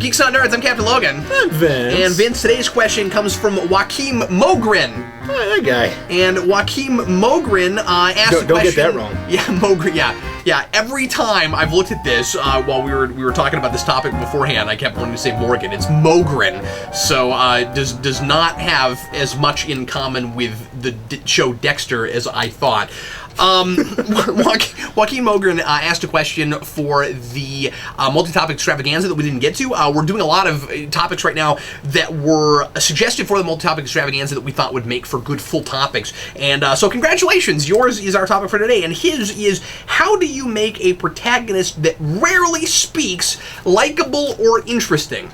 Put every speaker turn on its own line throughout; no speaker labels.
Geeks Not Nerds. I'm Captain Logan.
I'm Vince.
And Vince, today's question comes from Joaquim Mogren.
Oh, that guy.
And Joaquim Mogren asked a question.
Don't get that wrong.
Yeah, Mogren. Yeah. Every time I've looked at this while we were talking about this topic beforehand, I kept wanting to say Morgan. It's Mogren. So does not have as much in common with the show Dexter as I thought. Joaquin Mogren asked a question for the multi-topic extravaganza that we didn't get to. We're doing a lot of topics right now that were suggested for the multi-topic extravaganza that we thought would make for good full topics. And so congratulations, yours is our topic for today, and his is, how do you make a protagonist that rarely speaks likable or interesting?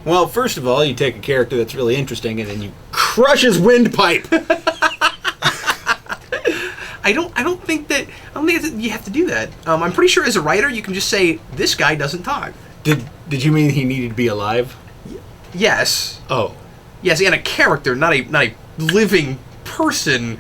Well, first of all, you take a character that's really interesting and then you crush his windpipe.
I don't think that you have to do that. I'm pretty sure as a writer you can just say, this guy doesn't talk.
Did you mean he needed to be alive?
Yes.
Oh.
Yes, and a character, not a living person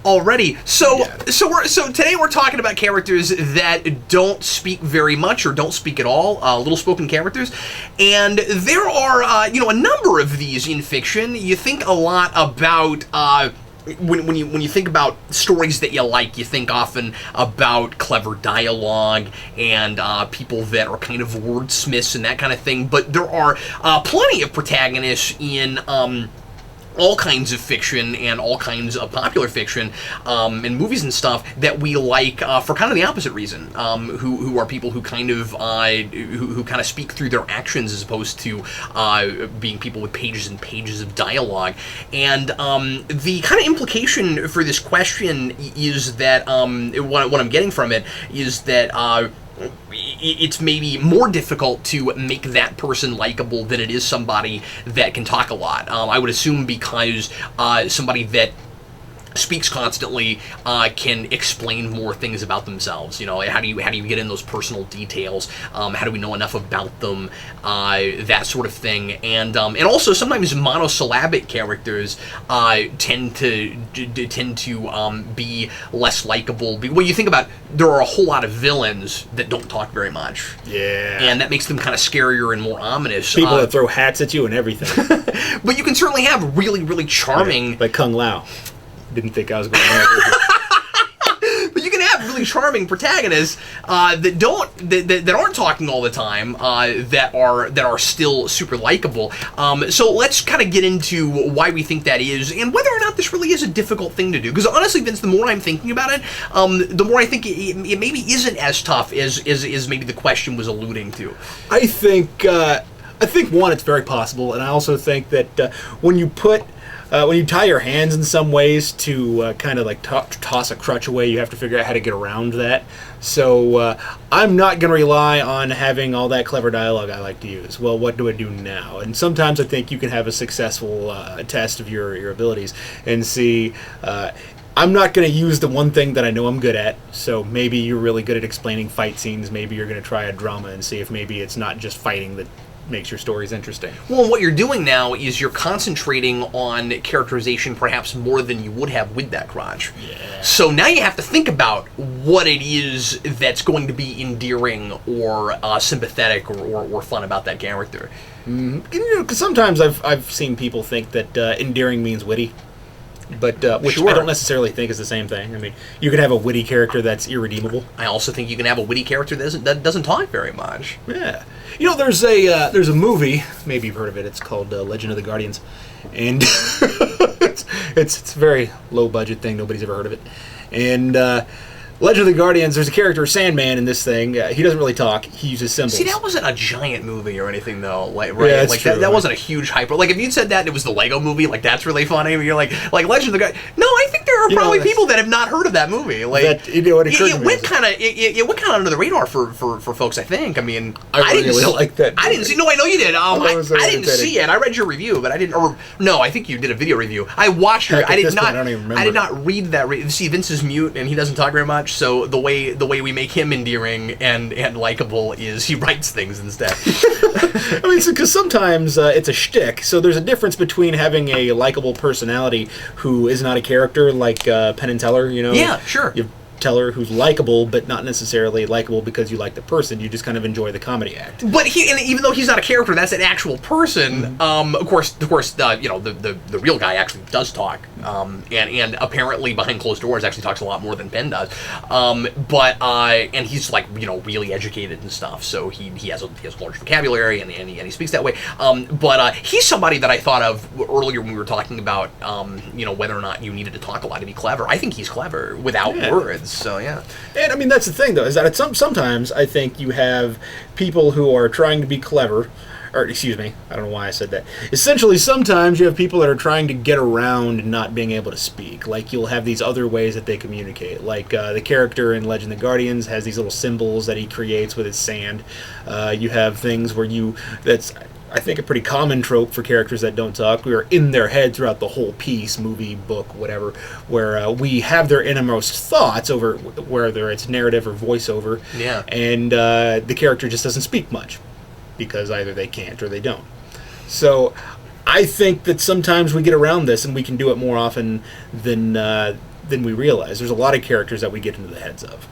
already. So today we're talking about characters that don't speak very much or don't speak at all, little spoken characters. And there are a number of these in fiction. You think a lot about when you think about stories that you like, you think often about clever dialogue and people that are kind of wordsmiths and that kind of thing. But there are plenty of protagonists in all kinds of fiction and all kinds of popular fiction and movies and stuff that we like for kind of the opposite reason. Who are people who kind of who kind of speak through their actions as opposed to being people with pages and pages of dialogue. And the kind of implication for this question is that what I'm getting from it is that it's maybe more difficult to make that person likable than it is somebody that can talk a lot. I would assume because somebody that speaks constantly can explain more things about themselves. How do you get in those personal details? How do we know enough about them? That sort of thing. And also sometimes monosyllabic characters tend to be less likable. When you think about, there are a whole lot of villains that don't talk very much.
Yeah.
And that makes them kind of scarier and more ominous.
People that throw hats at you and everything.
But you can certainly have really, really charming...
Like Kung Lao. Didn't think I was going to
But you can have really charming protagonists that aren't talking all the time, that are still super likable. So let's kind of get into why we think that is and whether or not this really is a difficult thing to do. Because honestly, Vince, the more I'm thinking about it, the more I think it maybe isn't as tough as maybe the question was alluding to.
I think one, it's very possible, and I also think that when you tie your hands in some ways to kind of like toss a crutch away, you have to figure out how to get around that. So I'm not going to rely on having all that clever dialogue I like to use. Well, what do I do now? And sometimes I think you can have a successful test of your abilities and see... I'm not going to use the one thing that I know I'm good at, so maybe you're really good at explaining fight scenes. Maybe you're going to try a drama and see if maybe it's not just fighting that makes your stories interesting.
Well, what you're doing now is you're concentrating on characterization perhaps more than you would have with that crotch.
Yeah.
So now you have to think about what it is that's going to be endearing or sympathetic or fun about that character.
Mm-hmm. 'Cause sometimes I've seen people think that endearing means witty. But which
Sure.
I don't necessarily think is the same thing. I mean, you could have a witty character that's irredeemable.
I also think you can have a witty character that doesn't talk very much.
Yeah, there's a movie. Maybe you've heard of it. It's called Legend of the Guardians, and it's a very low budget thing. Nobody's ever heard of it, and. Legend of the Guardians, there's a character, Sandman, in this thing. He doesn't really talk. He uses symbols.
See, that wasn't a giant movie or anything, though. Right?
Yeah, that's true.
That wasn't a huge hype. Like, if you'd said that and it was the Lego movie, like, that's really funny. I mean, you're like Legend of the Guardians. No, I think there are probably people that have not heard of that movie. Like,
it went kind
of under the radar for folks, I think. I mean,
I really like that movie.
I didn't see. No, I know you did. I didn't see it. I read your review, but I didn't. Or no, I think you did a video review. I watched it. I did not.
I don't even remember.
I did not read that. See, Vince is mute and he doesn't talk very much. So the way we make him endearing and likable is he writes things instead.
I mean, because sometimes it's a shtick. So there's a difference between having a likable personality who is not a character, like Penn and Teller.
Yeah, sure.
storyteller who's likable, but not necessarily likable because you like the person. You just kind of enjoy the comedy act.
But and even though he's not a character, that's an actual person. Of course, the real guy actually does talk, and apparently behind closed doors actually talks a lot more than Ben does. And he's like really educated and stuff, so he has a large vocabulary and he speaks that way. But he's somebody that I thought of earlier when we were talking about whether or not you needed to talk a lot to be clever. I think he's clever without words. So yeah.
And I mean that's the thing though, is that sometimes I think you have people who are trying to be clever. Or, excuse me, I don't know why I said that. Essentially, sometimes you have people that are trying to get around not being able to speak. Like, you'll have these other ways that they communicate. Like, the character in Legend of the Guardians has these little symbols that he creates with his sand. You have things where that's, I think, a pretty common trope for characters that don't talk. We are in their head throughout the whole piece, movie, book, whatever, where we have their innermost thoughts over whether it's narrative or voiceover.
Yeah.
And the character just doesn't speak much, because either they can't or they don't. So I think that sometimes we get around this and we can do it more often than we realize. There's a lot of characters that we get into the heads of.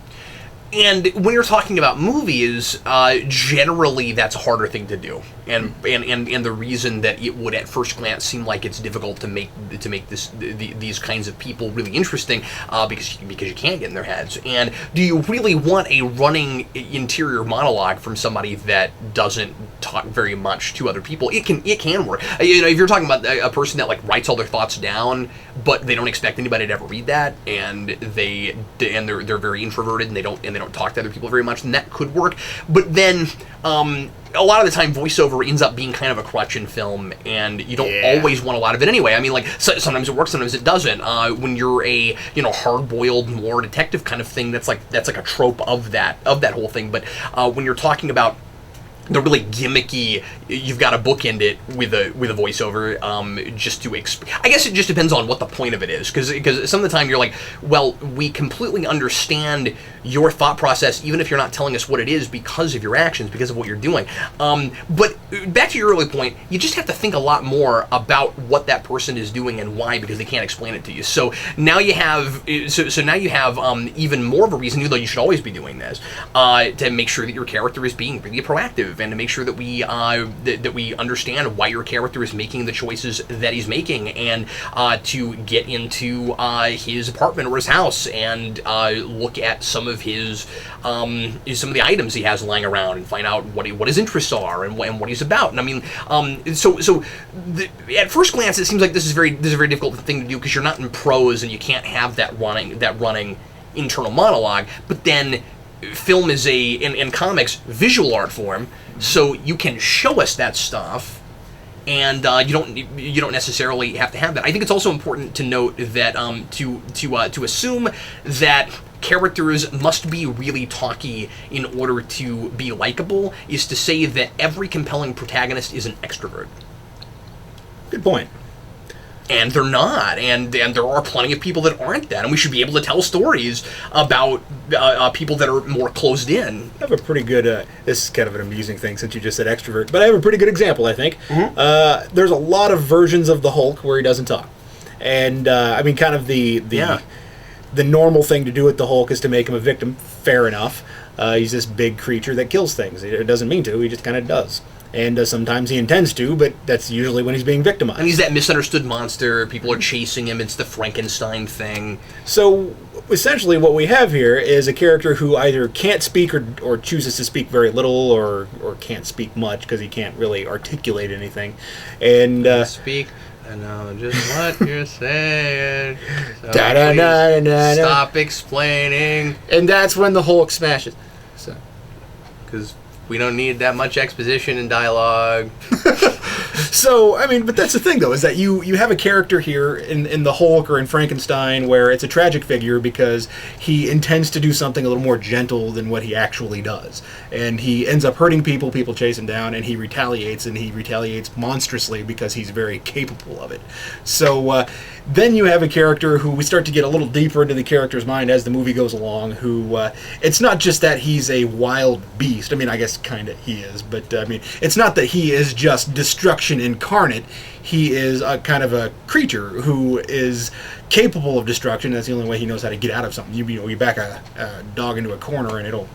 And when you're talking about movies, generally that's a harder thing to do, and the reason that it would at first glance seem like it's difficult to make these kinds of people really interesting, because you can't get in their heads. And do you really want a running interior monologue from somebody that doesn't talk very much to other people? It can work. If you're talking about a person that like writes all their thoughts down, but they don't expect anybody to ever read that, and they're very introverted and they don't talk to other people very much, then that could work. But then a lot of the time voiceover ends up being kind of a crutch in film, and you don't always want a lot of it anyway. I mean, like, sometimes it works, sometimes it doesn't. When you're a hard-boiled noir detective kind of thing, that's like a trope of that whole thing. But when you're talking about the really gimmicky, you've got to bookend it with a voiceover, just to I guess it just depends on what the point of it is, because some of the time you're like, well, we completely understand your thought process, even if you're not telling us what it is, because of your actions, because of what you're doing. But back to your early point, you just have to think a lot more about what that person is doing and why, because they can't explain it to you. So now you have even more of a reason, even though you should always be doing this, to make sure that your character is being really proactive, and to make sure that we understand why your character is making the choices that he's making, and to get into his apartment or his house and look at some of the items he has lying around and find out what his interests are and what he's about. And I mean, at first glance, it seems like this is a very difficult thing to do, because you're not in prose and you can't have that running internal monologue. But then film is in comics, visual art form, so you can show us that stuff, and you don't necessarily have to have that. I think it's also important to note that to assume that characters must be really talky in order to be likable is to say that every compelling protagonist is an extrovert.
Good point.
And they're not, and there are plenty of people that aren't that, and we should be able to tell stories about people that are more closed in.
I have a pretty good, this is kind of an amusing thing since you just said extrovert, but I have a pretty good example, I think. Mm-hmm. There's a lot of versions of the Hulk where he doesn't talk. And, I mean, kind of the normal thing to do with the Hulk is to make him a victim. Fair enough. He's this big creature that kills things. It doesn't mean to, he just kind of does. And sometimes he intends to, but that's usually when he's being victimized.
And he's that misunderstood monster. People are chasing him. It's the Frankenstein thing.
So, essentially what we have here is a character who either can't speak or chooses to speak very little, or can't speak much because he can't really articulate anything. And
speak. I know just what you're saying. So stop explaining.
And that's when the Hulk smashes. So,
because we don't need that much exposition and dialogue.
So, I mean, but that's the thing, though, is that you have a character here in the Hulk or in Frankenstein where it's a tragic figure because he intends to do something a little more gentle than what he actually does. And he ends up hurting people chase him down, and he retaliates monstrously because he's very capable of it. So, Then you have a character who we start to get a little deeper into the character's mind as the movie goes along, who it's not just that he's a wild beast. I mean, I guess kind of he is, but I mean, it's not that he is just destruction incarnate. He is a kind of a creature who is capable of destruction. That's the only way he knows how to get out of something. You back a dog into a corner and it'll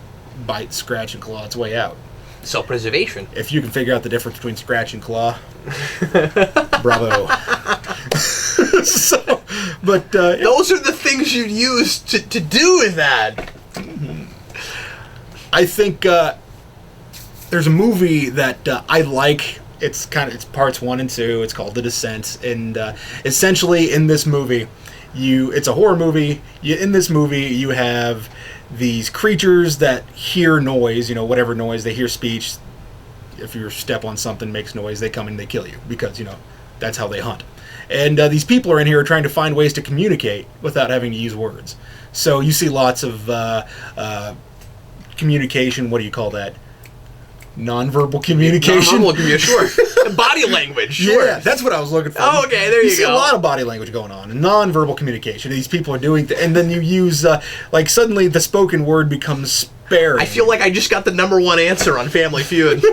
bite, scratch, and claw its way out.
Self-preservation.
If you can figure out the difference between scratch and claw, bravo.
Those are the things you'd use to do with that.
I think there's a movie that I like. It's parts 1 and 2. It's called The Descent, and essentially in this movie, it's a horror movie. In this movie, you have these creatures that hear noise, whatever noise, they hear speech. If your step on something makes noise, they come and they kill you because, that's how they hunt. And these people are in here trying to find ways to communicate without having to use words. So you see lots of communication, what do you call that? Nonverbal communication?
Nonverbal communication, sure. Body language, sure.
Yeah, that's what I was looking for.
Oh, okay, there you go.
You see a lot of body language going on, and nonverbal communication. These people are doing, and then you use, suddenly the spoken word becomes sparing.
I feel like I just got the #1 answer on Family Feud.
Woo!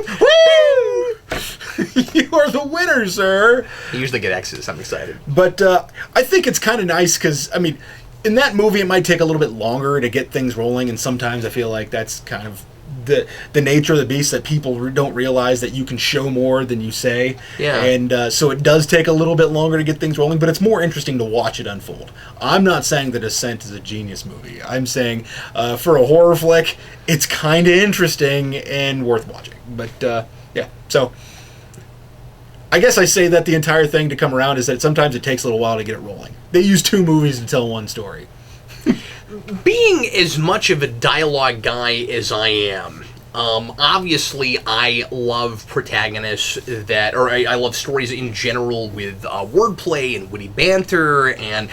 You are the winner, sir.
I usually get X's. I'm excited.
But I think it's kind of nice because, I mean, in that movie, it might take a little bit longer to get things rolling, and sometimes I feel like that's kind of the nature of the beast, that people don't realize that you can show more than you say.
Yeah.
And so it does take a little bit longer to get things rolling, but it's more interesting to watch it unfold. I'm not saying The Descent is a genius movie. I'm saying for a horror flick, it's kind of interesting and worth watching. But yeah, so I guess I say that the entire thing to come around is that sometimes it takes a little while to get it rolling. They use 2 movies to tell one story.
Being as much of a dialogue guy as I am, obviously I love protagonists I love stories in general with wordplay and witty banter and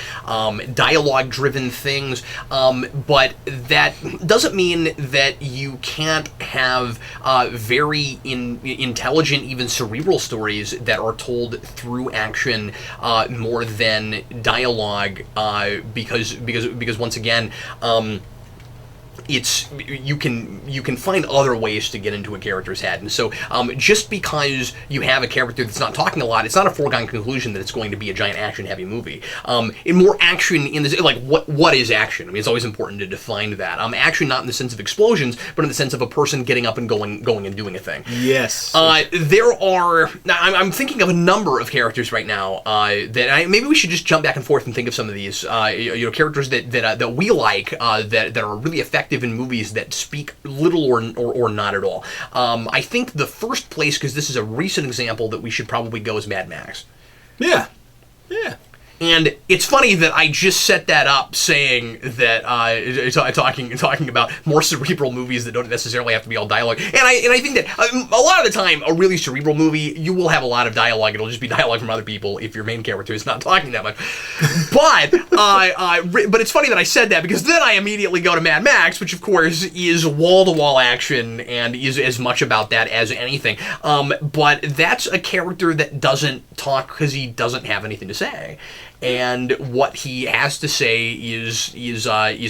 dialogue-driven things, but that doesn't mean that you can't have very intelligent, even cerebral stories that are told through action more than dialogue, because once again, you can find other ways to get into a character's head, and so just because you have a character that's not talking a lot, it's not a foregone conclusion that it's going to be a giant action-heavy movie. In more action, in this, like what is action? I mean, it's always important to define that. Action not in the sense of explosions, but in the sense of a person getting up and going and doing a thing.
Yes.
There are. Now, I'm thinking of a number of characters right now maybe we should just jump back and forth and think of some of these. Characters that we like that are really effective in movies that speak little or not at all. I think the first place, because this is a recent example, that we should probably go is Mad Max.
Yeah. Yeah.
And it's funny that I just set that up saying that talking about more cerebral movies that don't necessarily have to be all dialogue. And I think that a lot of the time, a really cerebral movie, you will have a lot of dialogue. It'll just be dialogue from other people if your main character is not talking that much. But it's funny that I said that, because then I immediately go to Mad Max, which of course is wall-to-wall action and is as much about that as anything. But that's a character that doesn't talk because he doesn't have anything to say. And what he has to say is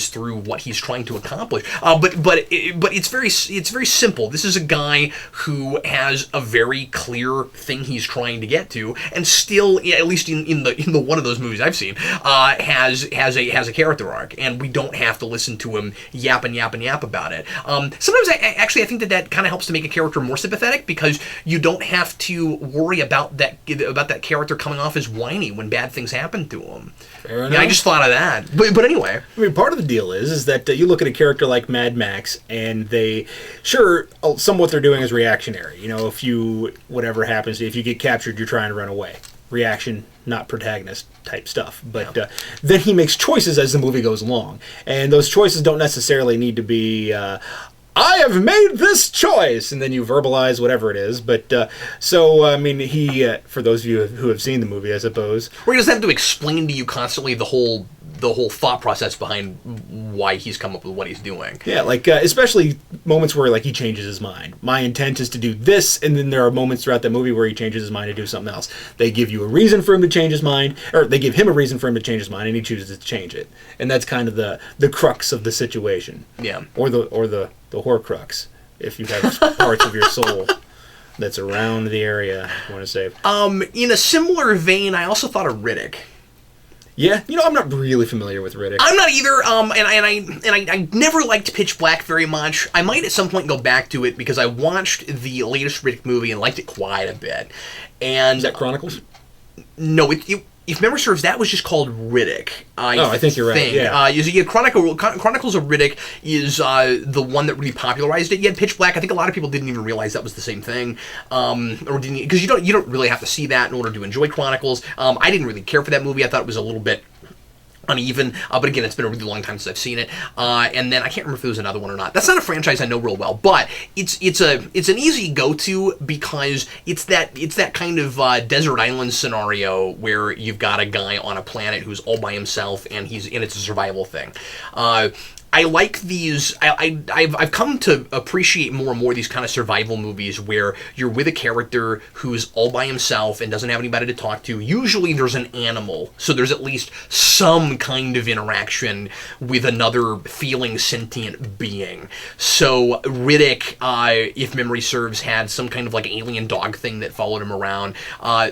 through what he's trying to accomplish. But it's very simple. This is a guy who has a very clear thing he's trying to get to, and still, at least in the one of those movies I've seen, has a character arc, and we don't have to listen to him yap about it. Sometimes I think that kind of helps to make a character more sympathetic, because you don't have to worry about that character coming off as whiny when bad things happen to him.
Fair enough.
Yeah, I just thought of that. But anyway.
I mean, part of the deal is that you look at a character like Mad Max, and some of what they're doing is reactionary. If whatever happens, if you get captured, you're trying to run away. Reaction, not protagonist type stuff. But then he makes choices as the movie goes along. And those choices don't necessarily need to be... I have made this choice, and then you verbalize whatever it is. But he, for those of you who have seen the movie, I suppose,
where he doesn't have to explain to you constantly the whole the whole thought process behind why he's come up with what he's doing.
Yeah, like especially moments where like he changes his mind. My intent is to do this, and then there are moments throughout the movie where he changes his mind to do something else. They give you a reason for him to change his mind, or they give him a reason for him to change his mind, and he chooses to change it. And that's kind of the crux of the situation.
Yeah.
Or the Horcrux, if you have parts of your soul that's around the area you want to save.
In a similar vein, I also thought of Riddick.
Yeah, I'm not really familiar with Riddick.
I'm not either, and I never liked Pitch Black very much. I might at some point go back to it because I watched the latest Riddick movie and liked it quite a bit. And
is that Chronicles?
No, if memory serves, that was just called Riddick.
I think you're right. Yeah.
Chronicles of Riddick is the one that really popularized it. You had Pitch Black. I think a lot of people didn't even realize that was the same thing, or didn't, because you don't really have to see that in order to enjoy Chronicles. I didn't really care for that movie. I thought it was a little bit uneven, but again, it's been a really long time since I've seen it. And then I can't remember if there was another one or not. That's not a franchise I know real well, but it's an easy go-to because it's that kind of desert island scenario where you've got a guy on a planet who's all by himself and it's a survival thing. I like these. I've come to appreciate more and more these kind of survival movies where you're with a character who's all by himself and doesn't have anybody to talk to. Usually there's an animal, so there's at least some kind of interaction with another feeling sentient being. So Riddick, if memory serves, had some kind of like alien dog thing that followed him around.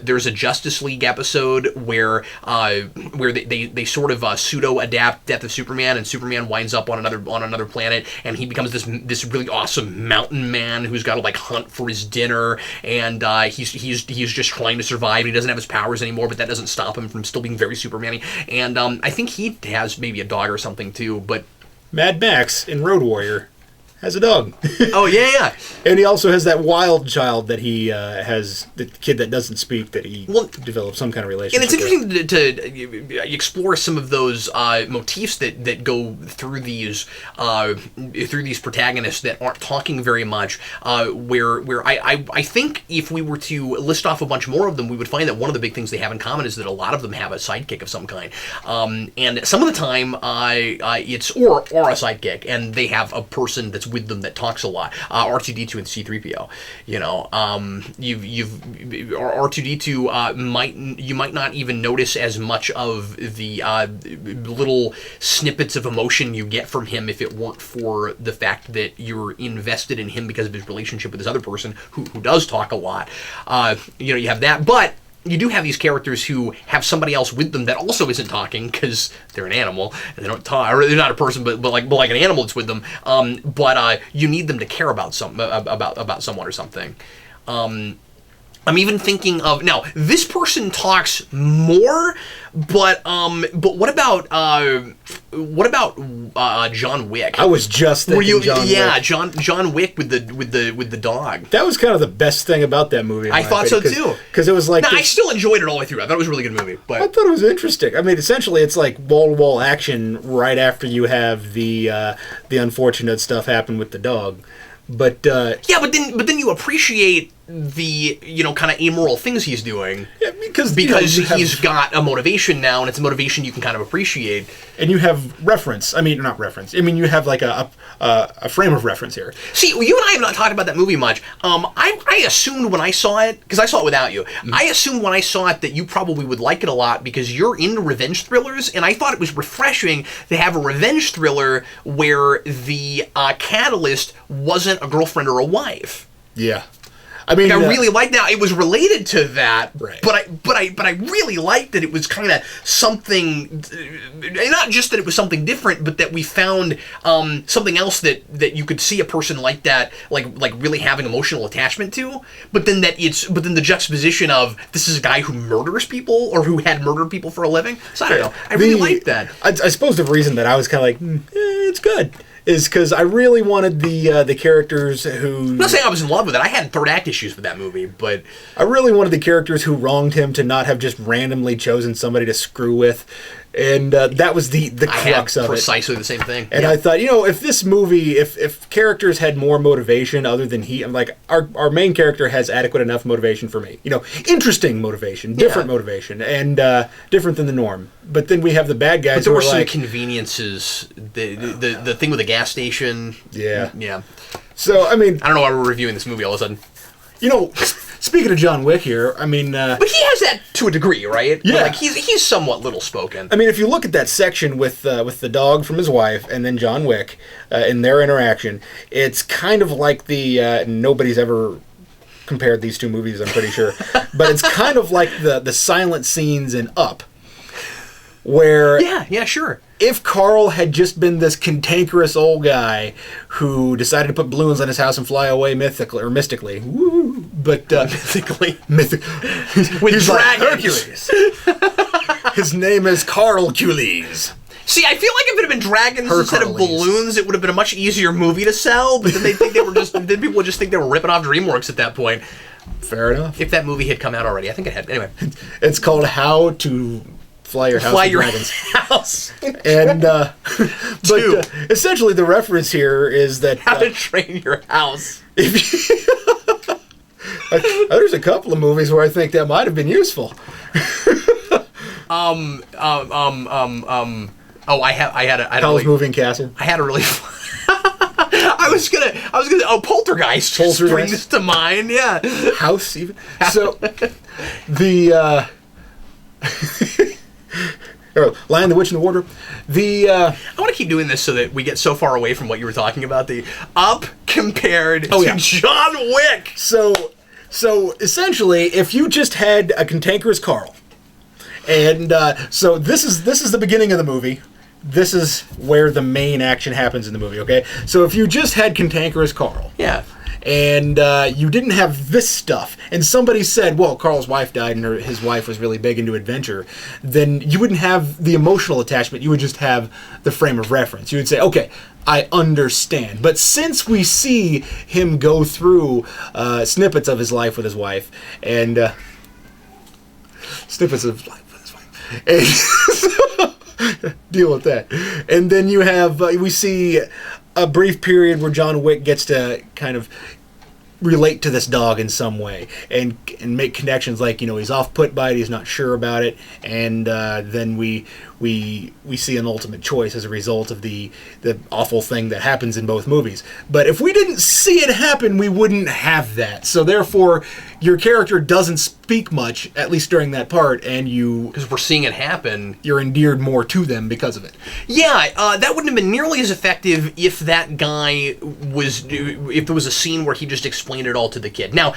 There's a Justice League episode where they sort of pseudo adapt Death of Superman, and Superman winds up on another planet, and he becomes this really awesome mountain man who's got to like hunt for his dinner, and he's just trying to survive. He doesn't have his powers anymore, but that doesn't stop him from still being very Superman-y. And I think he has maybe a dog or something too. But
Mad Max in Road Warrior has a dog.
Oh, yeah.
And he also has that wild child that he has, the kid that doesn't speak, that he develops some kind of relationship
with. And it's interesting
with.
to explore some of those motifs that go through these protagonists that aren't talking very much, where I think if we were to list off a bunch more of them, we would find that one of the big things they have in common is that a lot of them have a sidekick of some kind. And some of the time, it's or a sidekick, and they have a person that's with them that talks a lot. R2D2 and C3PO. R2D2 you might not even notice as much of the little snippets of emotion you get from him if it weren't for the fact that you're invested in him because of his relationship with this other person who does talk a lot. You have that, but you do have these characters who have somebody else with them that also isn't talking because they're an animal and they don't talk, or they're not a person, but like an animal that's with them. But you need them to care about about someone or something. I'm even thinking of now. This person talks more, but what about John Wick?
I was just thinking John Wick.
John Wick with the dog.
That was kind of the best thing about that movie.
I thought so too,
because it was like.
I still enjoyed it all the way through. I thought it was a really good movie. But
I thought it was interesting. I mean, essentially, it's like wall-to-wall action right after you have the unfortunate stuff happen with the dog. But but
then you appreciate the kind of amoral things he's doing.
Yeah, because
he's got a motivation now, and it's a motivation you can kind of appreciate.
And you have reference. I mean, not reference. I mean, you have like a frame of reference here.
See, you and I have not talked about that movie much. I assumed when I saw it, because I saw it without you, I assumed when I saw it that you probably would like it a lot because you're into revenge thrillers, and I thought it was refreshing to have a revenge thriller where the catalyst wasn't a girlfriend or a wife.
Yeah. I mean,
I really liked that. It was related to that,
right.
but I really liked that it was kind of something, not just that it was something different, but that we found something else that you could see a person like that, like really having emotional attachment to. But then the juxtaposition of this is a guy who murders people or who had murdered people for a living. So I don't know. I really liked that.
I suppose the reason that I was kind of like, it's good. Is because I really wanted the characters who.
I'm not saying I was in love with it. I had third act issues with that movie, but
I really wanted the characters who wronged him to not have just randomly chosen somebody to screw with, And that was the crux of it.
Precisely the same thing.
And I thought, if this movie, if characters had more motivation other than I'm like, our main character has adequate enough motivation for me. Interesting motivation, different motivation, and different than the norm. But then we have the bad guys.
But there
who
were some
like,
conveniences. The thing with the gas station. Yeah.
So I mean,
I don't know why we're reviewing this movie all of a sudden.
Speaking of John Wick here, I mean...
but he has that to a degree, right?
Yeah.
Like, he's somewhat little-spoken.
I mean, if you look at that section with the dog from his wife and then John Wick in their interaction, it's kind of like nobody's ever compared these two movies, I'm pretty sure. But it's kind of like the silent scenes in Up, where...
Yeah, sure.
If Carl had just been this cantankerous old guy who decided to put balloons on his house and fly away mystically, woo, but
with
he's
dragons.
Like Hercules. His name is Carl Cules.
See, I feel like if it had been dragons instead of balloons, it would have been a much easier movie to sell. But then then people would just think they were ripping off DreamWorks at that point.
Fair enough.
If that movie had come out already, I think it had. Anyway,
it's called How to Fly Your House. And essentially the reference here is that
How to Train Your House.
There's a couple of movies where I think that might have been useful.
Howl's
Moving Castle.
I had a really. I was gonna. Poltergeist. Springs to mind. Yeah.
House even. So the. Lion, the Witch, and the Wardrobe.
I want to keep doing this so that we get so far away from what you were talking about. The Up compared to John Wick.
So essentially, if you just had a cantankerous Carl, and so this is the beginning of the movie. This is where the main action happens in the movie. Okay, so if you just had cantankerous Carl, and you didn't have this stuff, and somebody said, well, Carl's wife died and his wife was really big into adventure, then you wouldn't have the emotional attachment, you would just have the frame of reference. You would say, okay, I understand. But since we see him go through snippets of his life with his wife, and snippets of life with his wife, and deal with that. And then you have, we see a brief period where John Wick gets to kind of relate to this dog in some way and make connections, like, he's off put by it, he's not sure about it, and then we see an ultimate choice as a result of the awful thing that happens in both movies. But if we didn't see it happen, we wouldn't have that. So therefore, your character doesn't speak much, at least during that part, and
because we're seeing it happen,
you're endeared more to them because of it.
Yeah, that wouldn't have been nearly as effective if that guy if there was a scene where he just explained it all to the kid. Now,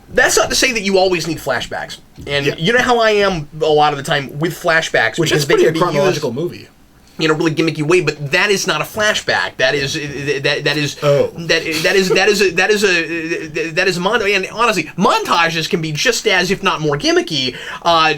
that's not to say that you always need flashbacks. And you know how I am a lot of the time with flashbacks.
Which is pretty a chronological movie.
In a really gimmicky way, but that is not a flashback. That is a montage. And honestly, montages can be just as, if not more gimmicky,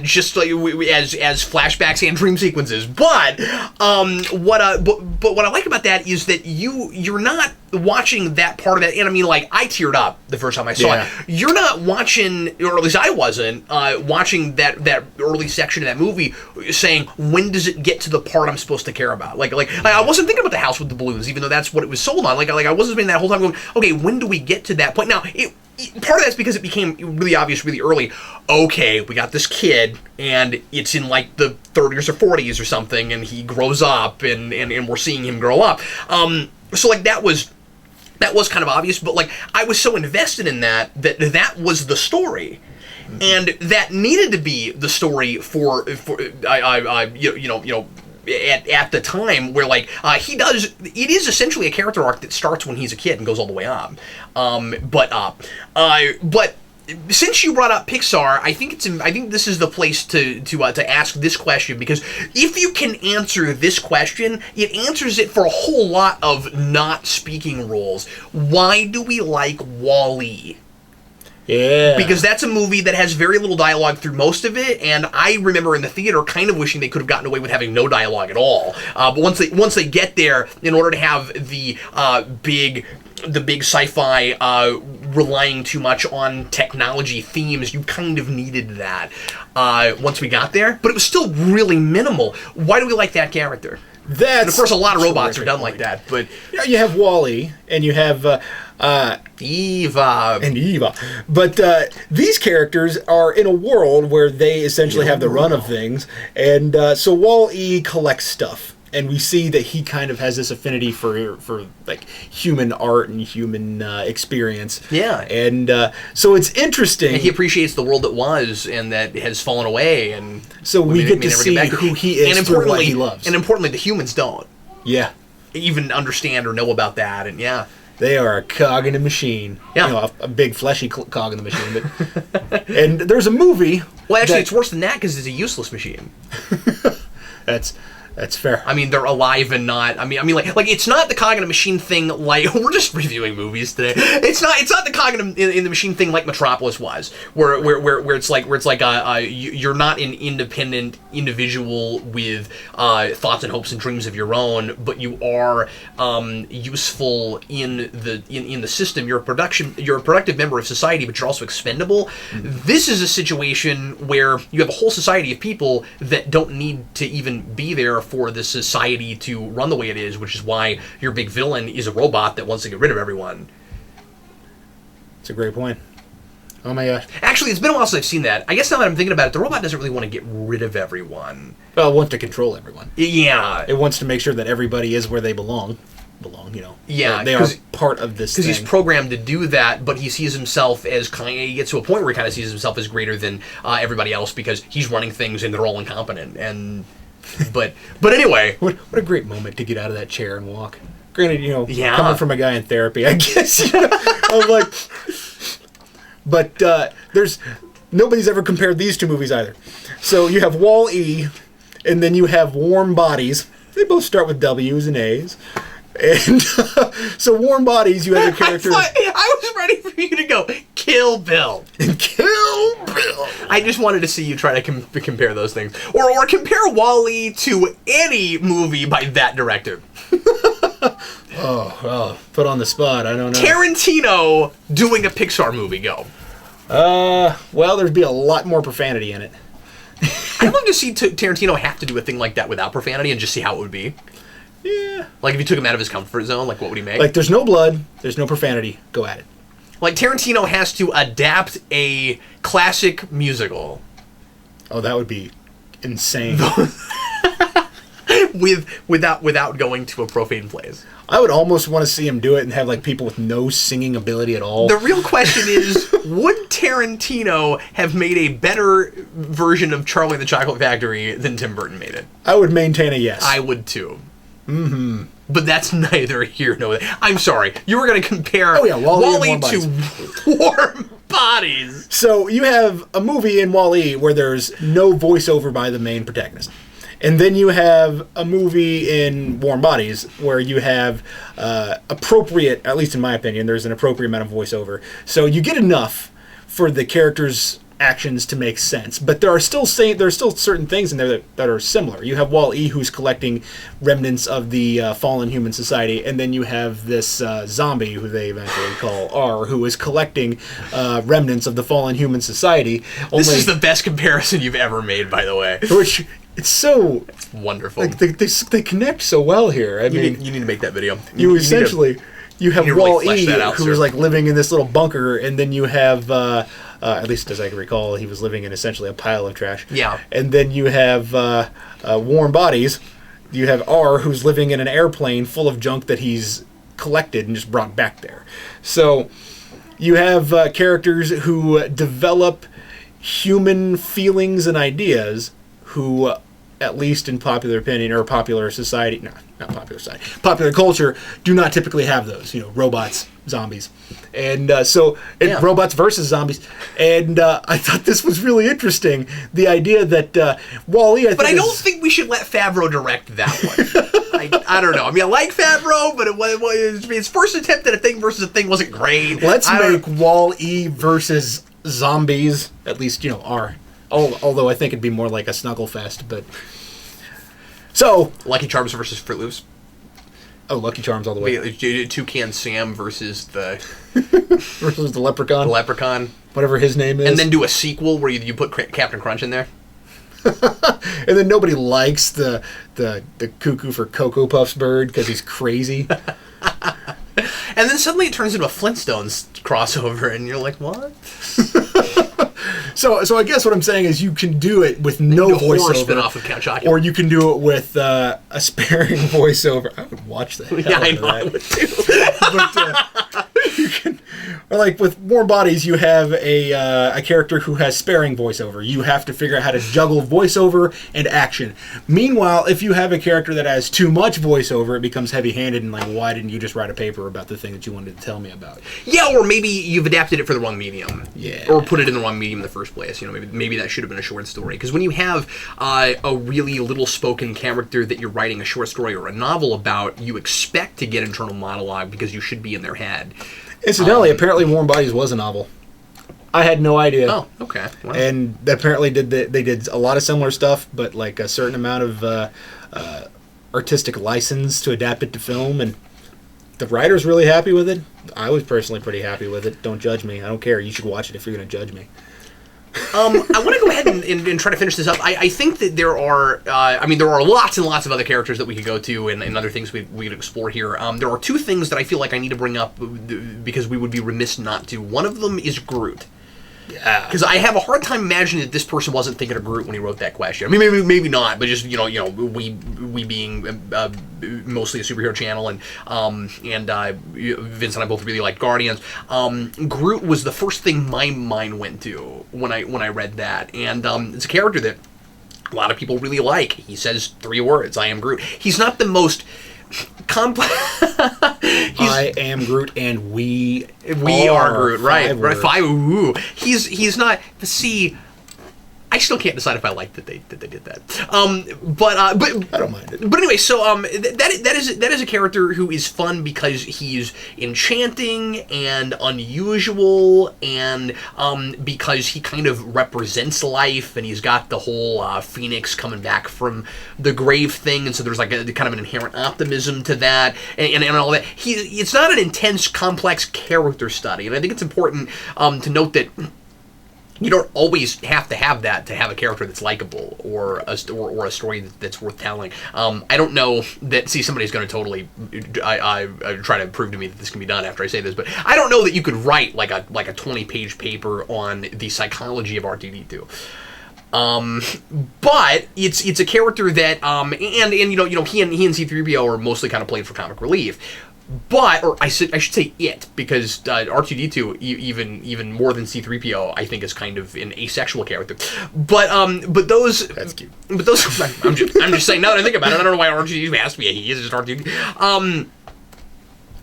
just like as flashbacks and dream sequences. But what I like about that is that you're not watching that part of that. And I mean, like, I teared up the first time I saw it. You're not watching, or at least I wasn't watching that early section of that movie, saying, when does it get to the part I'm supposed to care about? Like I wasn't thinking about the house with the balloons, even though that's what it was sold on. Like I wasn't spending that whole time going, okay, when do we get to that point? Now, part of that's because it became really obvious really early. Okay, we got this kid, and it's in like the 30s or 40s or something, and he grows up, and we're seeing him grow up. So like that was kind of obvious, but like I was so invested in that was the story. And that needed to be the story for at the time, where like it is essentially a character arc that starts when he's a kid and goes all the way up. But since you brought up Pixar, I think this is the place to ask this question, because if you can answer this question, it answers it for a whole lot of not speaking roles. Why do we like Wall-E?
Yeah.
Because that's a movie that has very little dialogue through most of it, and I remember in the theater kind of wishing they could have gotten away with having no dialogue at all. But once they get there, in order to have the big sci-fi relying too much on technology themes. You kind of needed that once we got there, but it was still really minimal. Why do we like that character?
That's
and of course, a lot of robots are done like that, but
you have Wall-E and you have
Eva.
But these characters are in a world where they essentially have the run of things, and so Wall-E collects stuff. And we see that he kind of has this affinity for like human art and human experience.
Yeah.
And so it's interesting.
And he appreciates the world that was and that has fallen away. And
so we get to see who he is through what he loves.
And importantly, the humans don't.
Yeah.
Even understand or know about that. And yeah.
They are a cog in a machine.
Yeah.
You know, a big fleshy cog in the machine. But and there's a movie.
Well, actually, it's worse than that because it's a useless machine.
That's fair.
I mean, they're alive and not. I mean, like it's not the cog in a machine thing. Like we're just reviewing movies today. It's not the cog in the machine thing like Metropolis was, where it's like you're not an independent individual with thoughts and hopes and dreams of your own, but you are useful in the system. You're a productive member of society, but you're also expendable. Mm-hmm. This is a situation where you have a whole society of people that don't need to even be there for the society to run the way it is, which is why your big villain is a robot that wants to get rid of everyone.
That's a great point. Oh my gosh.
Actually, it's been a while since I've seen that. I guess now that I'm thinking about it, the robot doesn't really want to get rid of everyone.
Well, it wants to control everyone.
Yeah.
It wants to make sure that everybody is where they belong, you know.
Yeah.
They are part of this thing.
Because he's programmed to do that, but he sees himself as he gets to a point where he kind of sees himself as greater than everybody else because he's running things and they're all incompetent. But anyway.
What a great moment to get out of that chair and walk. Granted, you know,
yeah.
Coming from a guy in therapy, I guess, you know, I'm like... But nobody's ever compared these two movies either. So you have Wall-E, and then you have Warm Bodies. They both start with W's and A's. And so Warm Bodies, you have a character...
I was ready for you to go, Kill Bill.
Kill Bill.
I just wanted to see you try to compare those things. Or compare Wall-E to any movie by that director.
Oh, put on the spot, I don't know.
Tarantino doing a Pixar movie, go.
Well, there'd be a lot more profanity in it.
I'd love to see Tarantino have to do a thing like that without profanity and just see how it would be.
Yeah.
Like if you took him out of his comfort zone, like what would he make?
Like there's no blood, there's no profanity, go at it.
Like Tarantino has to adapt a classic musical.
Oh, that would be insane.
without going to a profane place.
I would almost want to see him do it and have like people with no singing ability at all.
The real question is, would Tarantino have made a better version of Charlie and the Chocolate Factory than Tim Burton made it?
I would maintain a yes.
I would too. Mm-hmm. But that's neither here nor there. I'm sorry. You were going to compare Wall-E to Warm Bodies.
So you have a movie in Wall-E where there's no voiceover by the main protagonist. And then you have a movie in Warm Bodies where you have appropriate, at least in my opinion, there's an appropriate amount of voiceover. So you get enough for the characters' actions to make sense. But there are still certain things in there that are similar. You have Wall-E who's collecting remnants of the fallen human society, and then you have this zombie who they eventually call R, who is collecting remnants of the fallen human society.
This is the best comparison you've ever made, by the way.
Which... It's so
wonderful.
Like they connect so well here. I mean,
you need to make that video.
You have Wall-E
really
who was like living in this little bunker, and then you have, at least as I can recall, he was living in essentially a pile of trash.
Yeah.
And then you have Warm Bodies. You have R, who's living in an airplane full of junk that he's collected and just brought back there. So you have characters who develop human feelings and ideas who, at least in popular opinion or popular society, no, not popular society, popular culture, do not typically have those. You know, robots, zombies, and robots versus zombies. And I thought this was really interesting. The idea that Wall-E,
I don't think we should let Favreau direct that one. I don't know. I mean, I like Favreau, but his first attempt at a thing versus a thing wasn't great.
Let's make Wall-E versus zombies, at least, you know, R. Although I think it'd be more like a snuggle fest, but... So...
Lucky Charms versus Fruit Loops.
Oh, Lucky Charms all the way.
Toucan Sam versus the
Versus the Leprechaun.
Leprechaun.
Whatever his name is.
And then do a sequel where you put Captain Crunch in there.
And then nobody likes the Cuckoo for Cocoa Puffs bird because he's crazy.
And then suddenly it turns into a Flintstones crossover, and you're like, what?
So I guess what I'm saying is you can do it with no voiceover.
Spin-off of Count Chocula.
Or you can do it with a sparing voiceover. I would watch that.
Yeah, I know I would too.
But you can, or like with Warm Bodies, you have a character who has sparing voiceover. You have to figure out how to juggle voiceover and action. Meanwhile, if you have a character that has too much voiceover, it becomes heavy-handed and like, why didn't you just write a paper about the thing that you wanted to tell me about?
Yeah, or maybe you've adapted it for the wrong medium.
Yeah.
Or put it in the wrong medium in the first place. You know, maybe that should have been a short story. Because when you have a really little-spoken character that you're writing a short story or a novel about, you expect to get internal monologue because you should be in their head.
Incidentally, apparently Warm Bodies was a novel. I had no idea.
Oh, okay. Wow.
And apparently they did a lot of similar stuff, but like a certain amount of artistic license to adapt it to film, and the writer's really happy with it. I was personally pretty happy with it. Don't judge me. I don't care. You should watch it if you're going to judge me.
I want to go ahead and try to finish this up. I think that there are lots and lots of other characters that we could go to and other things we could explore here. There are two things that I feel like I need to bring up because we would be remiss not to. One of them is Groot.
Yeah.
Because I have a hard time imagining that this person wasn't thinking of Groot when he wrote that question. I mean, maybe not, but just we being mostly a superhero channel, and Vince and I both really like Guardians. Groot was the first thing my mind went to when I read that, and it's a character that a lot of people really like. He says 3 words: "I am Groot." He's not the most complex.
I am Groot, and we
are Groot. Right.
Words.
5. Ooh. He's not. See, I still can't decide if I like that they did that. But
I don't mind it.
But anyway, so that is a character who is fun because he's enchanting and unusual, and because he kind of represents life, and he's got the whole phoenix coming back from the grave thing, and so there's like a kind of an inherent optimism to that, and all that. It's not an intense, complex character study, and I think it's important to note that you don't always have to have that to have a character that's likable or a story that's worth telling. I don't know that. See, somebody's going to totally I try to prove to me that this can be done after I say this, but I don't know that you could write like a 20-page paper on the psychology of R2D2. But it's a character that and he and C-3PO are mostly kind of played for comic relief. But, or I should say it, because R2D2, even more than C-3PO, I think is kind of an asexual character. But those...
That's cute.
But those... I'm just saying, now that I think about it, I don't know why R2D2 has to be a he, it's just R2D2.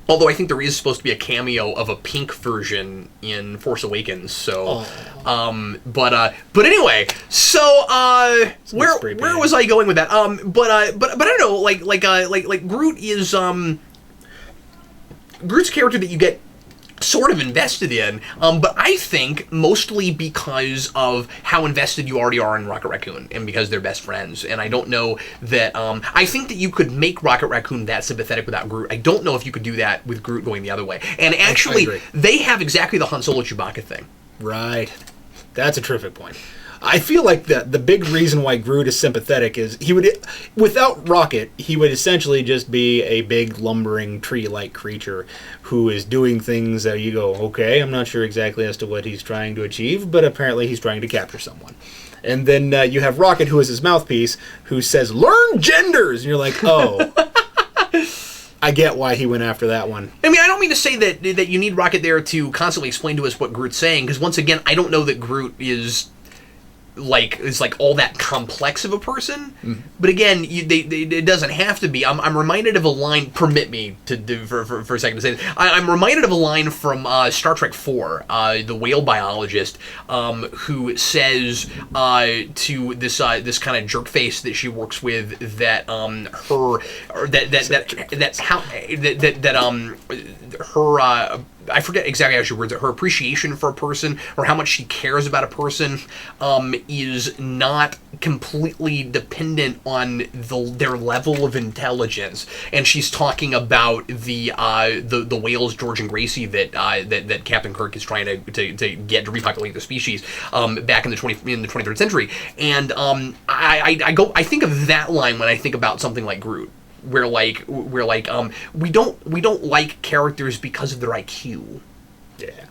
Although I think there is supposed to be a cameo of a pink version in Force Awakens, so... But anyway, so where was I going with that? But I don't know, like Groot is... Groot's a character that you get sort of invested in, but I think mostly because of how invested you already are in Rocket Raccoon, and because they're best friends. And I don't know that, I think that you could make Rocket Raccoon that sympathetic without Groot. I don't know if you could do that with Groot going the other way. And actually, they have exactly the Han Solo Chewbacca thing.
Right. That's a terrific point. I feel like the big reason why Groot is sympathetic is without Rocket, he would essentially just be a big lumbering tree-like creature who is doing things that you go, okay, I'm not sure exactly as to what he's trying to achieve, but apparently he's trying to capture someone. And then you have Rocket, who is his mouthpiece, who says, "Learn genders!" And you're like, oh. I get why he went after that one.
I mean, I don't mean to say that you need Rocket there to constantly explain to us what Groot's saying, because once again, I don't know that Groot is all that complex of a person, but again, it doesn't have to be. I'm reminded of a line. Permit me to do for a second to say this. I'm reminded of a line from Star Trek IV, the whale biologist, who says to this kind of jerk face that she works with that I forget exactly how she words it, her appreciation for a person or how much she cares about a person is not completely dependent on their level of intelligence. And she's talking about the whales, George and Gracie, that Captain Kirk is trying to get to repopulate the species back in the 23rd century. And I think of that line when I think about something like Groot. We don't like characters because of their IQ,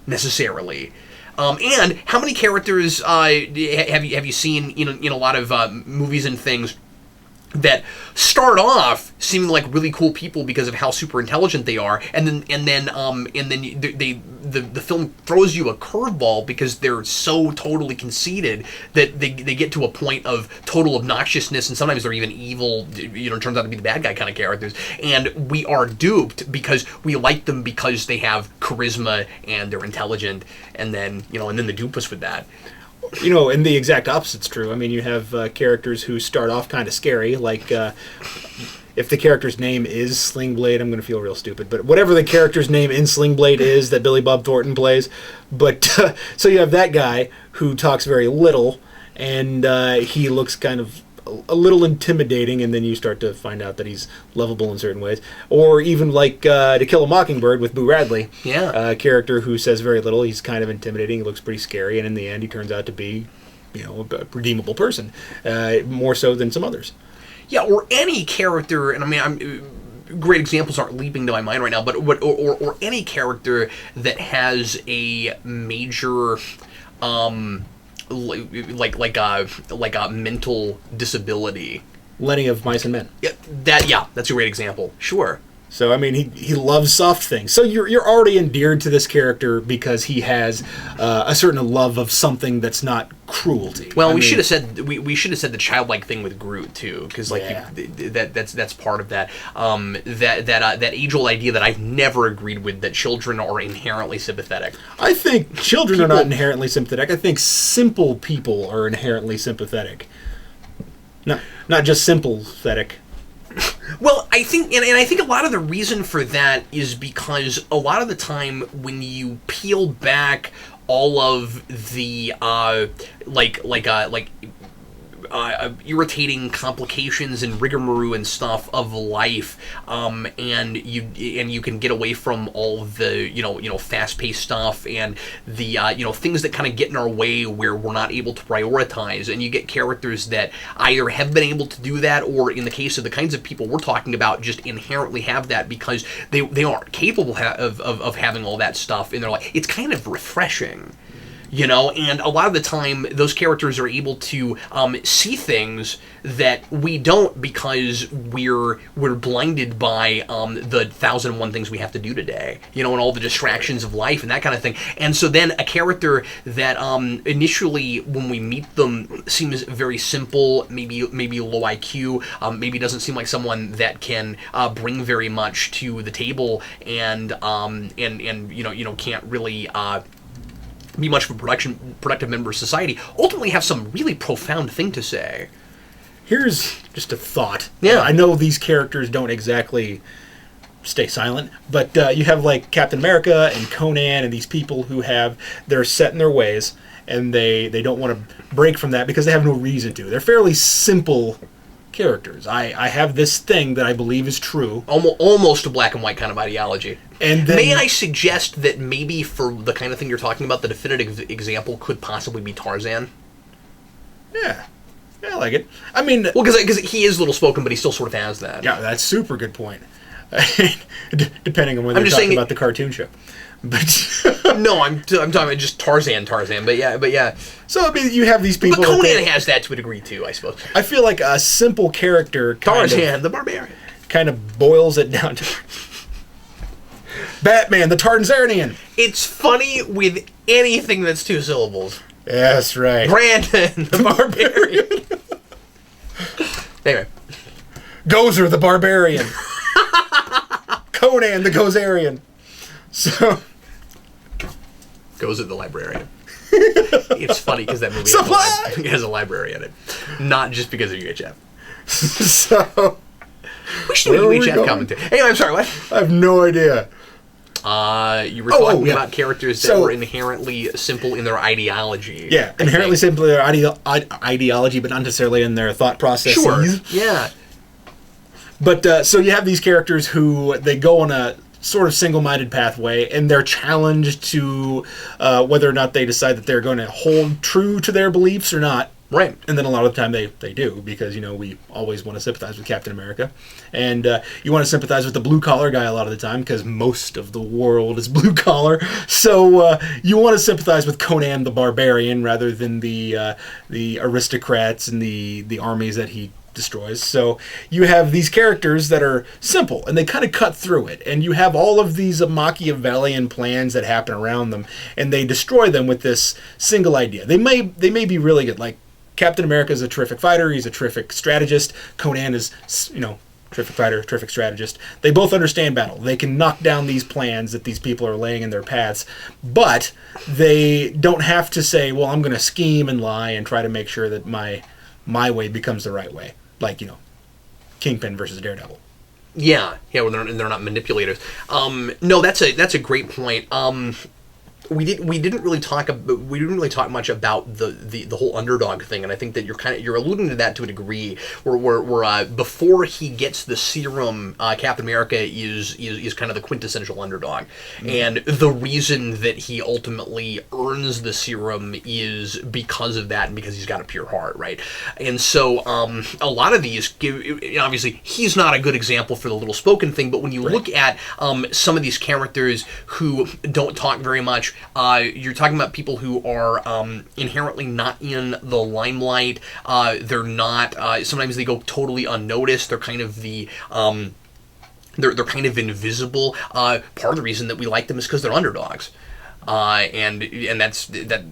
necessarily. And how many characters have you seen in a lot of movies and things that start off seeming like really cool people because of how super intelligent they are, and then the film throws you a curveball because they're so totally conceited that they get to a point of total obnoxiousness, and sometimes they're even evil. Turns out to be the bad guy kind of characters, and we are duped because we like them because they have charisma and they're intelligent, and then they dupe us with that.
And the exact opposite's true. I mean, you have characters who start off kind of scary, like if the character's name is Sling Blade, I'm going to feel real stupid, but whatever the character's name in Sling Blade is that Billy Bob Thornton plays. But so you have that guy who talks very little, and he looks kind of a little intimidating, and then you start to find out that he's lovable in certain ways. Or even like To Kill a Mockingbird with Boo Radley.
Yeah.
A character who says very little. He's kind of intimidating. He looks pretty scary, and in the end he turns out to be, a redeemable person. More so than some others.
Yeah, or any character, and I mean, great examples aren't leaping to my mind right now, but or any character that has a major like a mental disability.
Lenny of Mice and Men.
Yeah, that's a great example. Sure.
So I mean, he loves soft things. So you're already endeared to this character because he has a certain love of something that's not cruelty.
Well, we should have said the childlike thing with Groot too, because that's part of that. That age-old idea that I've never agreed with, that children are inherently sympathetic.
I think children are not inherently sympathetic. I think simple people are inherently sympathetic. Not just simple-thetic.
Well, I think, and I think a lot of the reason for that is because a lot of the time when you peel back all of the irritating complications and rigmarole and stuff of life, and you can get away from all the fast-paced stuff and the things that kind of get in our way where we're not able to prioritize, and you get characters that either have been able to do that, or in the case of the kinds of people we're talking about, just inherently have that because they aren't capable of having all that stuff in their life. It's kind of refreshing. And a lot of the time, those characters are able to see things that we don't because we're blinded by the 1,001 things we have to do today, and all the distractions of life and that kind of thing. And so then a character that initially, when we meet them, seems very simple, maybe low IQ, maybe doesn't seem like someone that can bring very much to the table, and can't really be much of a productive member of society, ultimately have some really profound thing to say.
Here's just a thought.
Yeah.
I know these characters don't exactly stay silent, but you have like Captain America and Conan and these people who they're set in their ways, and they don't want to break from that because they have no reason to. They're fairly simple characters. I have this thing that I believe is true.
Almost a black and white kind of ideology.
And then,
may I suggest that maybe for the kind of thing you're talking about, the definitive example could possibly be Tarzan?
Yeah, I like it. I mean...
Well, because he is little spoken, but he still sort of has that.
Yeah, that's a super good point. Depending on whether you're talking about the cartoon show. But
no, I'm talking about just Tarzan. But yeah.
So I mean, you have these people.
But Conan has that to a degree too, I suppose.
I feel like a simple character,
Tarzan the Barbarian,
kind of boils it down to Batman the Tarzanian.
It's funny with anything that's two syllables.
Yeah, that's right.
Brandon the Barbarian. Anyway,
Gozer the Barbarian. Conan the Gozerian. So,
Gozer the Librarian. It's funny because that movie has a library in it, not just because of UHF.
So,
we should do a UHF commentary. Anyway, I'm sorry. What?
I have no idea.
You were talking about characters that were inherently simple in their ideology.
Yeah, inherently simple in their ideology, but not necessarily in their thought processes.
Sure. Yeah.
But so you have these characters who they go on a sort of single-minded pathway, and they're challenged to whether or not they decide that they're going to hold true to their beliefs or not.
Right.
And then a lot of the time they do, because, we always want to sympathize with Captain America. And you want to sympathize with the blue-collar guy a lot of the time, because most of the world is blue-collar. So you want to sympathize with Conan the Barbarian rather than the aristocrats and the armies that he destroys. So you have these characters that are simple, and they kind of cut through it. And you have all of these Machiavellian plans that happen around them, and they destroy them with this single idea. They may be really good, like Captain America is a terrific fighter. He's a terrific strategist. Conan is, terrific fighter, terrific strategist. They both understand battle. They can knock down these plans that these people are laying in their paths, but they don't have to say, well, I'm going to scheme and lie and try to make sure that my way becomes the right way. Like, Kingpin versus Daredevil.
Yeah, well, they're not manipulators. No, that's a great point. We didn't really talk much about the whole underdog thing, and I think that you're alluding to that to a degree. Where before he gets the serum, Captain America is kind of the quintessential underdog, and the reason that he ultimately earns the serum is because of that, and because he's got a pure heart, right? And so a lot of these obviously he's not a good example for the little spoken thing, but when you look at some of these characters who don't talk very much. You're talking about people who are inherently not in the limelight. They're not. Sometimes they go totally unnoticed. They're kind of the. They're kind of invisible. Part of the reason that we like them is because they're underdogs. And that's that.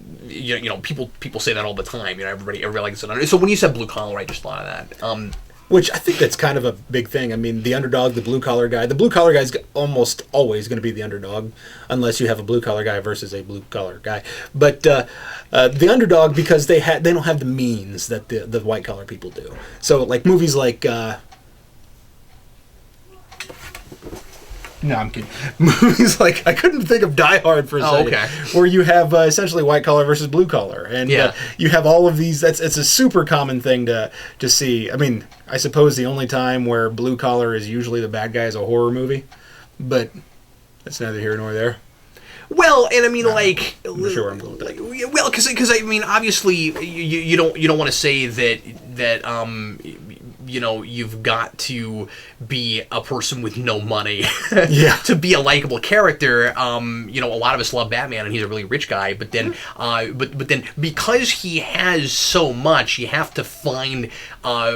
People say that all the time. Everybody likes it. So when you said blue collar, I just thought of that.
Which I think that's kind of a big thing. I mean, the underdog, the blue-collar guy. The blue-collar guy is almost always going to be the underdog, unless you have a blue-collar guy versus a blue-collar guy. But the underdog, because they don't have the means that the white-collar people do. So, like, movies like... No, I'm kidding. Movies like, I couldn't think of Die Hard for a second.
Okay.
Where you have essentially white collar versus blue collar. And you have all of these, it's a super common thing to see. I mean, I suppose the only time where blue collar is usually the bad guy is a horror movie. But that's neither here nor there.
Well, and I mean,
I'm not sure where I'm going with that.
Well, because I mean, obviously, you don't want to say that you've got to be a person with no money to be a likable character. A lot of us love Batman, and he's a really rich guy. But then, but then, because he has so much, you have to find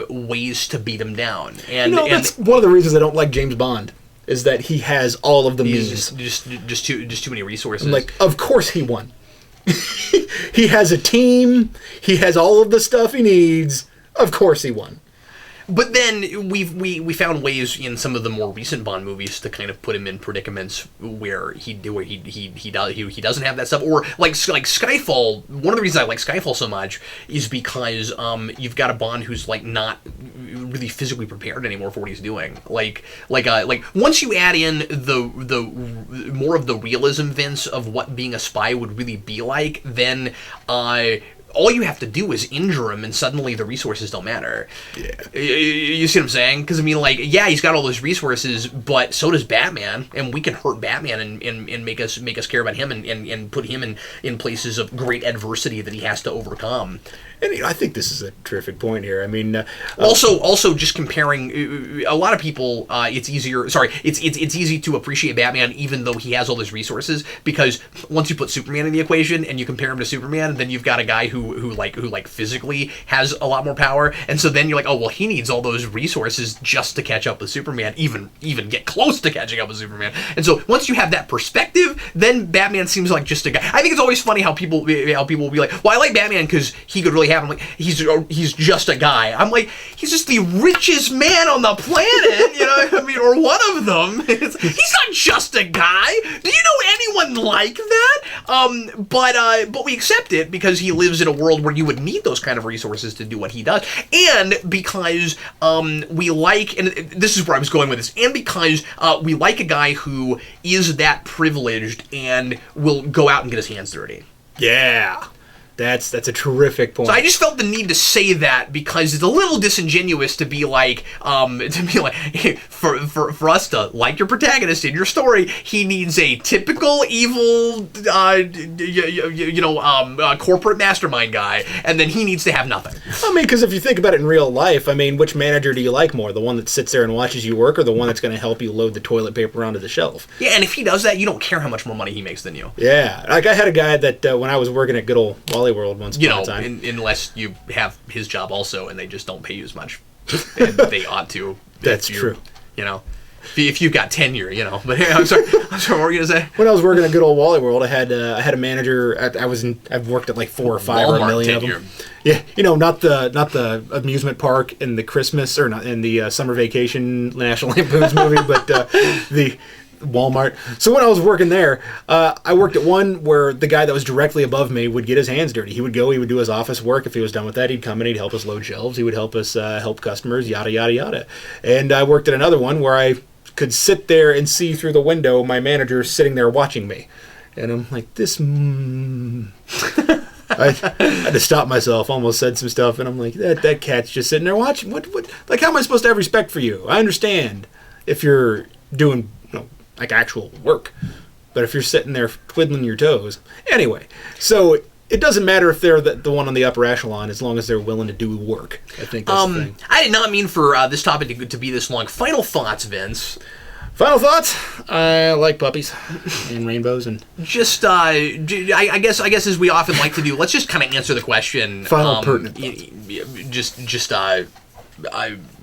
ways to beat him down. And
that's one of the reasons I don't like James Bond. Is that he has all of the means.
Just too many resources.
I'm like, of course he won. He has a team. He has all of the stuff he needs. Of course he won.
But then we found ways in some of the more recent Bond movies to kind of put him in predicaments where he doesn't have that stuff, or like Skyfall. One of the reasons I like Skyfall so much is because you've got a Bond who's like not really physically prepared anymore for what he's doing. Like once you add in the more of the realism, Vince, of what being a spy would really be like, then all you have to do is injure him, and suddenly the resources don't matter. Yeah. You see what I'm saying? Because, I mean, like, yeah, he's got all those resources, but so does Batman, and we can hurt Batman and make us care about him and put him in places of great adversity that he has to overcome.
And I think this is a terrific point here. I mean,
also just comparing, a lot of people, it's easy to appreciate Batman even though he has all those resources, because once you put Superman in the equation and you compare him to Superman, then you've got a guy who physically has a lot more power, and so then you're like, oh well, he needs all those resources just to catch up with Superman, even get close to catching up with Superman. And so once you have that perspective, then Batman seems like just a guy. I think it's always funny how people will be like, well, I like Batman because he could really have. I'm like, he's just a guy. I'm like, he's just the richest man on the planet, you know what I mean, or one of them. He's not just a guy. Do you know anyone like that? But we accept it because he lives in in a world where you would need those kind of resources to do what he does, and because we like, and this is where I was going with this, and because we like a guy who is that privileged and will go out and get his hands dirty.
Yeah. That's a terrific point.
So I just felt the need to say that because it's a little disingenuous to be like, for us to like your protagonist in your story, he needs a typical evil, corporate mastermind guy, and then he needs to have nothing.
I mean, because if you think about it in real life, I mean, which manager do you like more? The one that sits there and watches you work, or the one that's going to help you load the toilet paper onto the shelf?
Yeah, and if he does that, you don't care how much more money he makes than you.
Yeah, like I had a guy that when I was working at good old Wally World once upon a time.
Unless you have his job also, and they just don't pay you as much, and they ought to.
That's true.
If you've got tenure, But I'm sorry. What were you gonna say?
When I was working at good old Wally World, I had a manager. I've worked at like 4 or 5
Walmart
or a million
tenure.
of them. Yeah, not the amusement park in the Christmas or not in the summer vacation National Lampoon's movie, but the Walmart. So when I was working there, I worked at one where the guy that was directly above me would get his hands dirty. He would go, he would do his office work. If he was done with that, he'd come in, he'd help us load shelves. He would help us help customers, yada, yada, yada. And I worked at another one where I could sit there and see through the window my manager sitting there watching me. And I'm like, I had to stop myself, almost said some stuff, and I'm like, that cat's just sitting there watching. What? Like, how am I supposed to have respect for you? I understand if you're doing like actual work, but if you're sitting there twiddling your toes, anyway. So it doesn't matter if they're the one on the upper echelon, as long as they're willing to do work. I think that's the thing.
I did not mean for this topic to be this long. Final thoughts, Vince.
Final thoughts? I like puppies and rainbows and
just I guess as we often like to do, let's just kind of answer the question.
Final pertinent.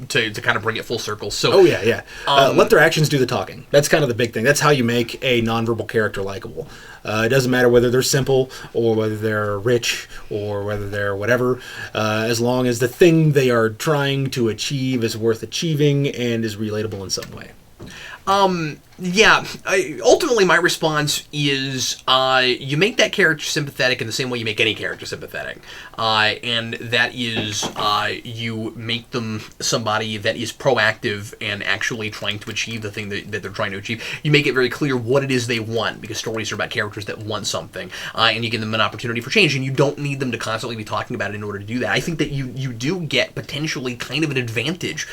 To kind of bring it full circle. So
let their actions do the talking. That's kind of the big thing. That's how you make a nonverbal character likable. It doesn't matter whether they're simple or whether they're rich or whether they're whatever, as long as the thing they are trying to achieve is worth achieving and is relatable in some way.
Ultimately my response is you make that character sympathetic in the same way you make any character sympathetic. And that is you make them somebody that is proactive and actually trying to achieve the thing that they're trying to achieve. You make it very clear what it is they want, because stories are about characters that want something. And you give them an opportunity for change, and you don't need them to constantly be talking about it in order to do that. I think that you do get potentially kind of an advantage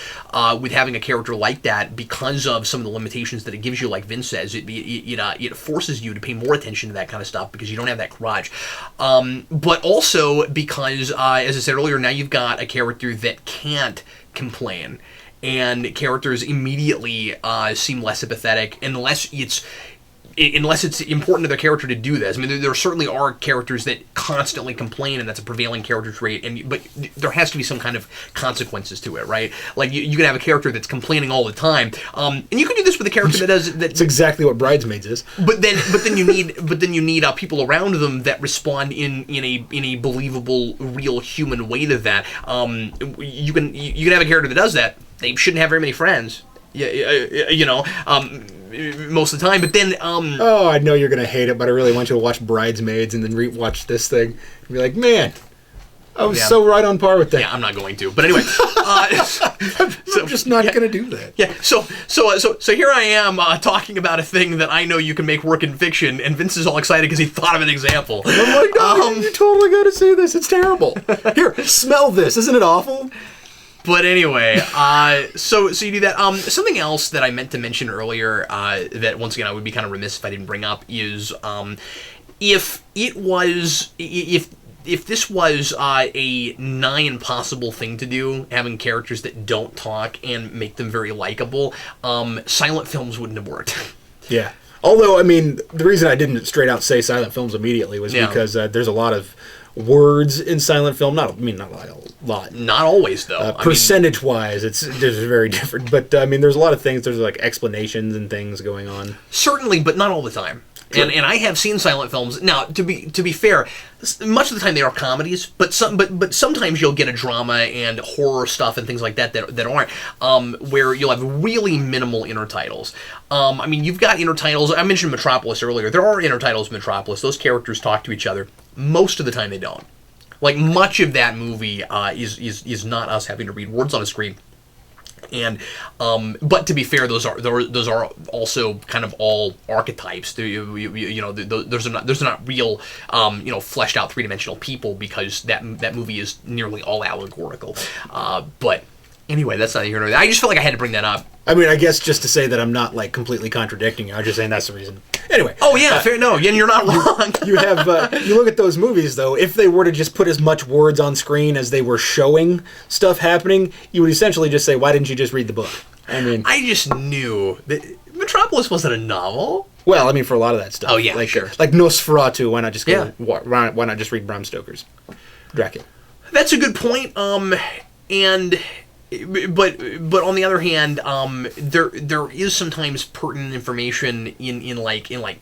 with having a character like that because of some of the limitations that it gives you, like Vince says. It forces you to pay more attention to that kind of stuff because you don't have that crutch. But also because, as I said earlier, now you've got a character that can't complain. And characters immediately seem less sympathetic unless it's important to their character to do this. I mean, there certainly are characters that constantly complain, and that's a prevailing character trait. But there has to be some kind of consequences to it, right? Like you can have a character that's complaining all the time, and you can do this with a character that does.
That's exactly what Bridesmaids is.
But then you need people around them that respond in a believable, real human way to that. You can have a character that does that. They shouldn't have very many friends. Most of the time, but then
I know you're gonna hate it, but I really want you to watch Bridesmaids and then re-watch this thing and be like, man, I was so right on par with that.
Yeah, I'm not going to, but anyway,
I'm just not gonna do that.
Yeah, so here I am talking about a thing that I know you can make work in fiction, and Vince is all excited because he thought of an example.
I'm like, no, you totally gotta see this. It's terrible. Here, smell this. Isn't it awful?
But anyway, so you do that. Something else that I meant to mention earlier that, once again, I would be kind of remiss if I didn't bring up is if this was a nigh impossible thing to do, having characters that don't talk and make them very likable, silent films wouldn't have worked.
Yeah. Although, I mean, the reason I didn't straight out say silent films immediately was because there's a lot of words in silent film. Not a lot.
Not always, though.
Percentage-wise, there's very different. But I mean, there's a lot of things. There's like explanations and things going on.
Certainly, but not all the time. Sure. And I have seen silent films. Now, to be fair, much of the time they are comedies, but sometimes you'll get a drama and horror stuff and things like that aren't, where you'll have really minimal intertitles. I mean, you've got intertitles. I mentioned Metropolis earlier. There are intertitles in Metropolis. Those characters talk to each other. Most of the time they don't. Like, much of that movie is not us having to read words on a screen. And but to be fair, those are also kind of all archetypes. Those are not real fleshed out 3-dimensional people, because that movie is nearly all allegorical. But anyway, that's not here nor there. I just felt like I had to bring that up.
I mean, I guess just to say that I'm not like completely contradicting you. I'm just saying that's the reason. Anyway.
Oh yeah, fair. No, and you're not wrong.
You have you look at those movies though. If they were to just put as much words on screen as they were showing stuff happening, you would essentially just say, "Why didn't you just read the book?" I mean,
I just knew that Metropolis wasn't a novel.
Well, I mean, for a lot of that stuff.
Oh yeah,
like,
sure.
Like Nosferatu. Why not just go? Why not just read Bram Stoker's Dracula?
That's a good point. And. But on the other hand, there is sometimes pertinent information in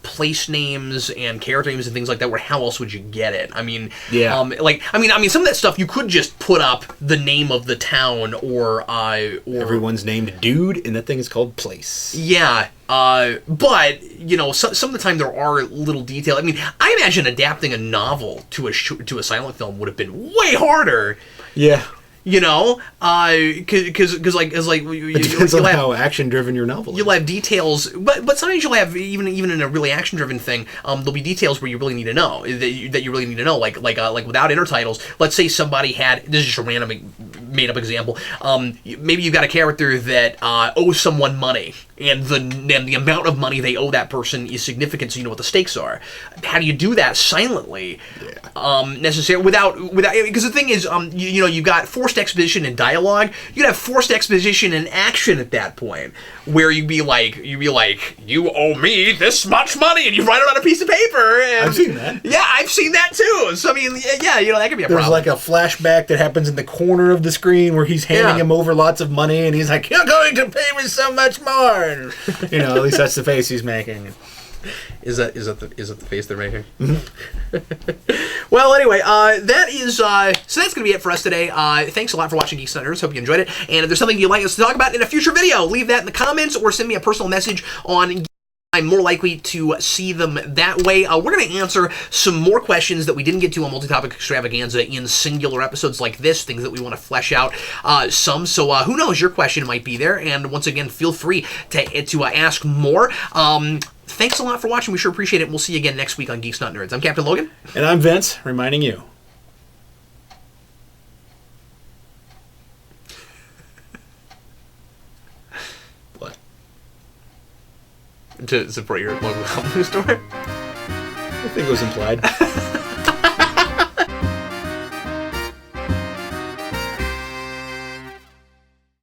place names and character names and things like that. Where how else would you get it? I mean,
yeah.
I mean, some of that stuff you could just put up the name of the town or
everyone's named Dude, and that thing is called Place.
Yeah. But some of the time there are little details. I mean, I imagine adapting a novel to a silent film would have been way harder.
Yeah.
Because
it depends on how action driven your novel is.
You'll have details, but sometimes you'll have even in a really action driven thing, there'll be details where you really need to know that you really need to know, like without intertitles. Let's say somebody had, this is just a random made up example. Maybe you've got a character that owes someone money, and the amount of money they owe that person is significant, so you know what the stakes are. How do you do that silently? Yeah. Necessarily without because the thing is, you've got forced exposition and dialogue. You'd have forced exposition and action at that point, where you'd be like, you owe me this much money, and you write it on a piece of paper. And,
I've seen that.
Yeah, I've seen that too. So I mean, yeah, that could be a problem.
There's like a flashback that happens in the corner of the screen where he's handing him over lots of money, and he's like, "You're going to pay me so much more." And, at least that's the face he's making.
Is that the face they're making? Mm-hmm. Well, anyway, that is so that's going to be it for us today. Thanks a lot for watching Geeks Not Nerds. Hope you enjoyed it. And if there's something you'd like us to talk about in a future video, leave that in the comments or send me a personal message on. I'm more likely to see them that way. We're going to answer some more questions that we didn't get to on Multi-Topic Extravaganza in singular episodes like this, things that we want to flesh out some. So who knows, your question might be there. And once again, feel free to ask more. Thanks a lot for watching. We sure appreciate it. We'll see you again next week on Geeks Not Nerds. I'm Captain Logan.
And I'm Vince, reminding you.
What? To support your local company store?
I think it was implied.